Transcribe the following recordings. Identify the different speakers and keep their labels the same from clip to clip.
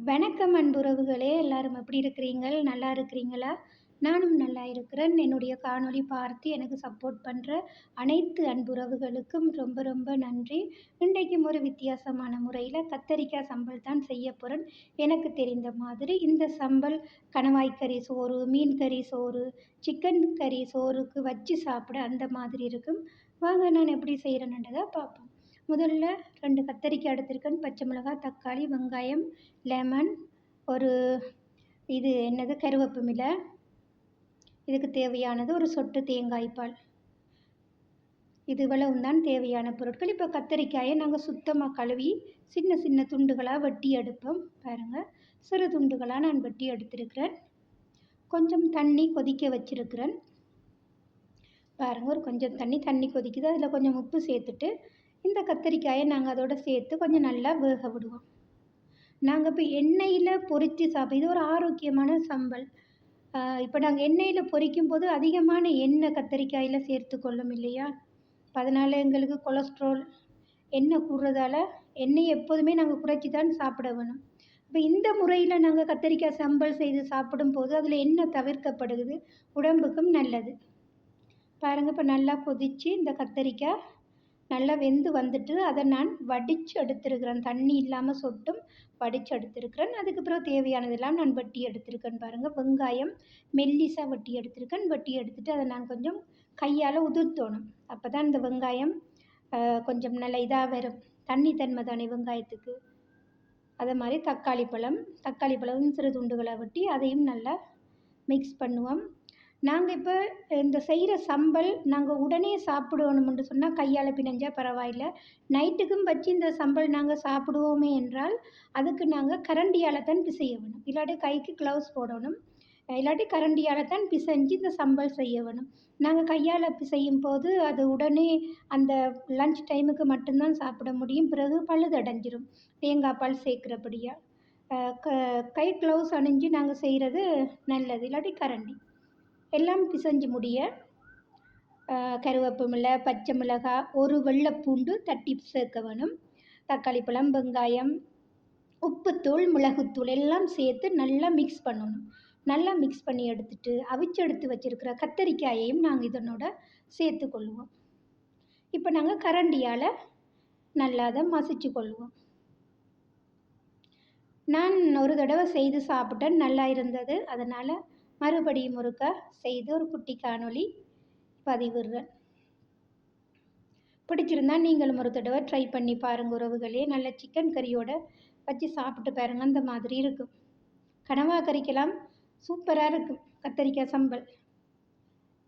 Speaker 1: வணக்கம் அன்புறவுகளே! எல்லாரும் எப்படி இருக்கிறீங்கள்? நல்லா இருக்கிறீங்களா? நானும் நல்லா இருக்கிறேன். என்னுடைய காணொளி பார்த்து எனக்கு சப்போர்ட் பண்ற அனைத்து அன்புறவுகளுக்கும் ரொம்ப ரொம்ப நன்றி. இன்றைக்கும் ஒரு வித்தியாசமான முறையில கத்தரிக்காய் சம்பல் தான் செய்ய போறேன். எனக்கு தெரிந்த மாதிரி இந்த சம்பல் கணவாய் கறி சோறு, மீன் கறி சோறு, சிக்கன் கறி சோறுக்கு வச்சு சாப்பிட அந்த மாதிரி இருக்கும். வாங்க நான் எப்படி செய்கிறேன்ன்றத பார்ப்போம். முதல்ல 2 கத்தரிக்காய் எடுத்திருக்கேன். பச்சை மிளகாய், தக்காளி, வெங்காயம், லெமன், ஒரு இது என்னது கருவேப்பிலை, இதுக்கு தேவையானது ஒரு சொட்டு தேங்காய் பால். இது இவ்வளவும் தான் தேவையான பொருட்கள். இப்போ கத்தரிக்காயை நாங்கள் சுத்தமாக கழுவி சின்ன சின்ன துண்டுகளாக வெட்டி எடுப்போம். பாருங்கள், சிறு துண்டுகளாக நான் வெட்டி எடுத்திருக்கிறேன். கொஞ்சம் தண்ணி கொதிக்க வச்சிருக்கிறேன். பாருங்கள், ஒரு கொஞ்சம் தண்ணி கொதிக்குது. அதில் கொஞ்சம் உப்பு சேர்த்துட்டு இந்த கத்தரிக்காயை நாங்கள் அதோடு சேர்த்து கொஞ்சம் நல்லா வேக விடுவோம். நாங்கள் இப்போ எண்ணெயில் பொரித்து இது ஒரு ஆரோக்கியமான சம்பல். இப்போ நாங்கள் எண்ணெயில் பொரிக்கும் போது அதிகமான எண்ணெய் கத்தரிக்காயில் சேர்த்து கொள்ளும் இல்லையா? அதனால் எங்களுக்கு கொலஸ்ட்ரால் எண்ணெய் கூடுறதால எண்ணெயை எப்போதுமே நாங்கள் குறைச்சி தான் சாப்பிட வேணும். இப்போ இந்த முறையில் நாங்கள் கத்தரிக்காய் சம்பல் செய்து சாப்பிடும்போது அதில் எண்ணெய் தவிர்க்கப்படுது, உடம்புக்கும் நல்லது. பாருங்கள், இப்போ நல்லா கொதித்து இந்த கத்தரிக்காய் நல்லா வெந்து வந்துட்டு அதை நான் வடித்து எடுத்துருக்கிறேன். தண்ணி இல்லாமல் சொட்டும் வடித்து எடுத்துருக்கிறேன். அதுக்கப்புறம் தேவையானதெல்லாம் நான் வெட்டி எடுத்துருக்கேன். பாருங்கள், வெங்காயம் மெல்லிசாக வெட்டி எடுத்துருக்கேன். வெட்டி எடுத்துகிட்டு அதை நான் கொஞ்சம் கையால் உதிர்த்தணும். அப்போ தான் இந்த வெங்காயம் கொஞ்சம் நல்ல இதாக வரும். தண்ணி தன்மை தானே வெங்காயத்துக்கு. அதே மாதிரி தக்காளி பழம் சிறு துண்டுகளை வெட்டி அதையும் நல்லா மிக்ஸ் பண்ணுவோம். நாங்கள் இப்போ இந்த செய்கிற சம்பல் நாங்கள் உடனே சாப்பிடணும்னு சொன்னால் கையால் பிணைஞ்சால் பரவாயில்லை. நைட்டுக்கும் வச்சு இந்த சம்பல் நாங்கள் சாப்பிடுவோமே என்றால் அதுக்கு நாங்கள் கரண்டியால் தான் பிசைய வேணும். இல்லாட்டி கைக்கு க்ளவுஸ் போடணும். இல்லாட்டி கரண்டியால் தான் பிசைஞ்சு இந்த சம்பல் செய்ய வேணும். நாங்கள் கையால் பிசையும் போது அது உடனே அந்த லன்ச் டைமுக்கு மட்டும்தான் சாப்பிட முடியும். பிறகு பழுதடைஞ்சிரும் தேங்காய் பால் சேர்க்குறபடியாக. கை க்ளவுஸ் அணிஞ்சு நாங்கள் செய்கிறது நல்லது. இல்லாட்டி கரண்டி எல்லாம் பிசைஞ்சு முடிய கருவேப்பிலை, பச்சை மிளகாய், ஒரு வெள்ளைப்பூண்டு தட்டி சேர்க்க வேணும். தக்காளி பழம், வெங்காயம், உப்புத்தூள், மிளகுத்தூள் எல்லாம் சேர்த்து நல்லா மிக்ஸ் பண்ணணும். நல்லா மிக்ஸ் பண்ணி எடுத்துட்டு அவிச்செடுத்து வச்சுருக்கிற கத்தரிக்காயையும் நாங்கள் இதனோட சேர்த்து கொள்ளுவோம். இப்போ நாங்கள் கரண்டியால் நல்லா அதை மசிச்சு கொள்ளுவோம். நான் ஒரு தடவை செய்து சாப்பிட்டேன், நல்லா இருந்தது. அதனால் மறுபடியும் ஒருக்கா செய்து ஒரு குட்டி காணொளி பதிவிடுறேன். பிடிச்சிருந்தா நீங்களும் ஒரு தடவை ட்ரை பண்ணி பாருங்கள் உறவுகளே. நல்ல சிக்கன் கறியோடு வச்சு சாப்பிட்டு பாருங்கள், அந்த மாதிரி இருக்கும். கனவா கறிக்கெல்லாம் சூப்பராக இருக்கும் கத்தரிக்காய் சம்பல்.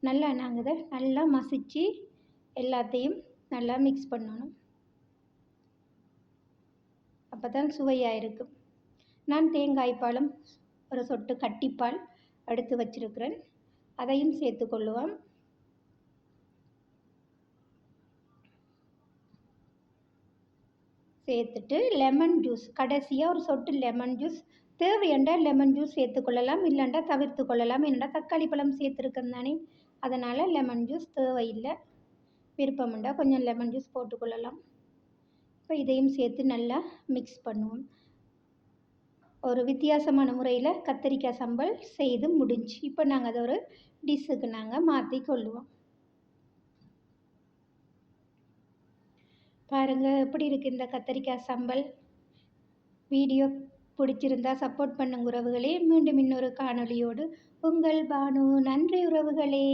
Speaker 1: நல்லா நாங்கள் இதை நல்லா மசித்து எல்லாத்தையும் நல்லா மிக்ஸ் பண்ணணும். அப்போ தான் சுவையாக இருக்கும். நான் தேங்காய் பாலும் ஒரு சொட்டு கட்டிப்பால் எடுத்து வச்சிருக்கிறேன். அதையும் சேர்த்து கொள்ளுவோம். சேர்த்துட்டு லெமன் ஜூஸ், கடைசியாக ஒரு சொட்டு லெமன் ஜூஸ். தேவையென்றால் லெமன் ஜூஸ் சேர்த்துக்கொள்ளலாம், இல்லைண்டா தவிர்த்து கொள்ளலாம். என்னடா தக்காளி பழம் சேர்த்துருக்கேன் தானே, அதனால் லெமன் ஜூஸ் தேவையில்லை. விருப்பம்ண்டா கொஞ்சம் லெமன் ஜூஸ் போட்டுக்கொள்ளலாம். இப்போ இதையும் சேர்த்து நல்லா மிக்ஸ் பண்ணுவோம். ஒரு வித்தியாசமான முறையில் கத்தரிக்காய் சம்பல் செய்து முடிஞ்சு. இப்போ நாங்கள் அதை ஒரு டிஷ்ஷுக்கு நாங்கள் மாற்றி கொள்ளுவோம். பாருங்கள் எப்படி இருக்குது இந்த கத்தரிக்காய் சம்பல். வீடியோ பிடிச்சிருந்தா சப்போர்ட் பண்ணுங்க உறவுகளே. மீண்டும் இன்னொரு காணொளியோடு உங்கள் பானு. நன்றி உறவுகளே.